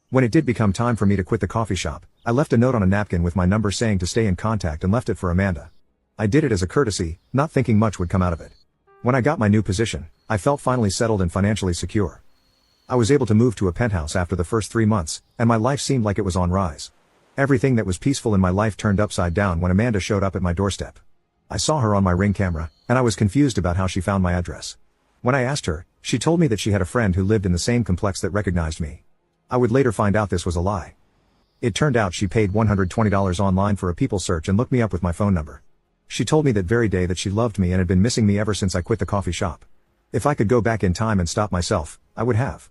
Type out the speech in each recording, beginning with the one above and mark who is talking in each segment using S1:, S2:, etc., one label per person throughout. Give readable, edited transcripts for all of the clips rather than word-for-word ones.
S1: When it did become time for me to quit the coffee shop, I left a note on a napkin with my number saying to stay in contact and left it for Amanda. I did it as a courtesy, not thinking much would come out of it. When I got my new position, I felt finally settled and financially secure. I was able to move to a penthouse after the first 3 months, and my life seemed like it was on rise. Everything that was peaceful in my life turned upside down when Amanda showed up at my doorstep. I saw her on my Ring camera, and I was confused about how she found my address. When I asked her, she told me that she had a friend who lived in the same complex that recognized me. I would later find out this was a lie. It turned out she paid $120 online for a people search and looked me up with my phone number. She told me that very day that she loved me and had been missing me ever since I quit the coffee shop. If I could go back in time and stop myself, I would have.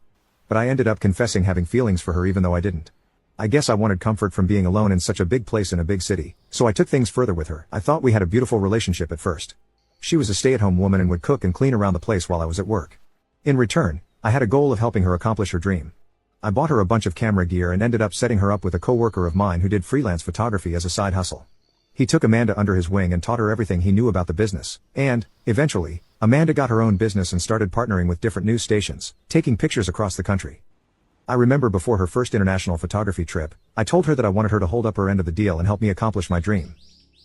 S1: But I ended up confessing having feelings for her even though I didn't. I guess I wanted comfort from being alone in such a big place in a big city, so I took things further with her. I thought we had a beautiful relationship at first. She was a stay-at-home woman and would cook and clean around the place while I was at work. In return, I had a goal of helping her accomplish her dream. I bought her a bunch of camera gear and ended up setting her up with a coworker of mine who did freelance photography as a side hustle. He took Amanda under his wing and taught her everything he knew about the business, and, eventually, Amanda got her own business and started partnering with different news stations, taking pictures across the country. I remember before her first international photography trip, I told her that I wanted her to hold up her end of the deal and help me accomplish my dream.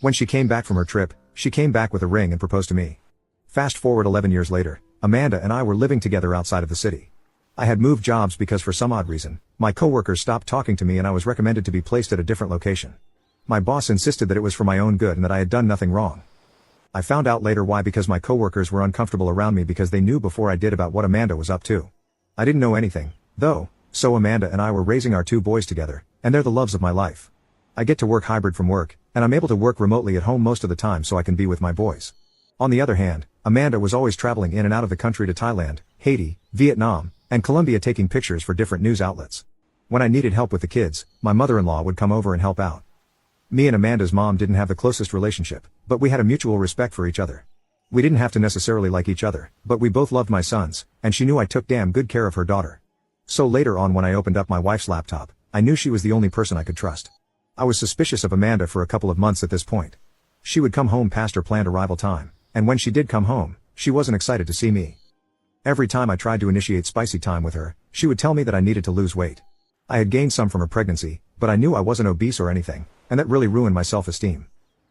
S1: When she came back from her trip, she came back with a ring and proposed to me. Fast forward 11 years later, Amanda and I were living together outside of the city. I had moved jobs because for some odd reason, my coworkers stopped talking to me and I was recommended to be placed at a different location. My boss insisted that it was for my own good and that I had done nothing wrong. I found out later why, because my coworkers were uncomfortable around me because they knew before I did about what Amanda was up to. I didn't know anything, though, so Amanda and I were raising our 2 boys together, and they're the loves of my life. I get to work hybrid from work, and I'm able to work remotely at home most of the time so I can be with my boys. On the other hand, Amanda was always traveling in and out of the country to Thailand, Haiti, Vietnam, and Colombia taking pictures for different news outlets. When I needed help with the kids, my mother-in-law would come over and help out. Me and Amanda's mom didn't have the closest relationship, but we had a mutual respect for each other. We didn't have to necessarily like each other, but we both loved my sons, and she knew I took damn good care of her daughter. So later on, when I opened up my wife's laptop, I knew she was the only person I could trust. I was suspicious of Amanda for a couple of months at this point. She would come home past her planned arrival time, and when she did come home, she wasn't excited to see me. Every time I tried to initiate spicy time with her, she would tell me that I needed to lose weight. I had gained some from her pregnancy, but I knew I wasn't obese or anything, and that really ruined my self-esteem.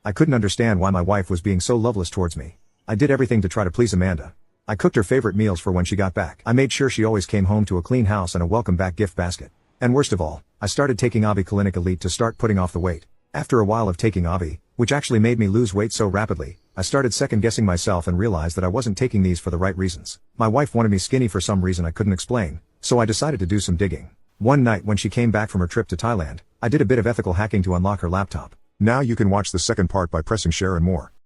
S1: I couldn't understand why my wife was being so loveless towards me. I did everything to try to please Amanda. I cooked her favorite meals for when she got back. I made sure she always came home to a clean house and a welcome back gift basket. And worst of all, I started taking Avi Clinic Elite to start putting off the weight. After a while of taking Avi, which actually made me lose weight so rapidly, I started second-guessing myself and realized that I wasn't taking these for the right reasons. My wife wanted me skinny for some reason I couldn't explain, so I decided to do some digging. One night when she came back from her trip to Thailand, I did a bit of ethical hacking to unlock her laptop.
S2: Now you can watch the second part by pressing share and more.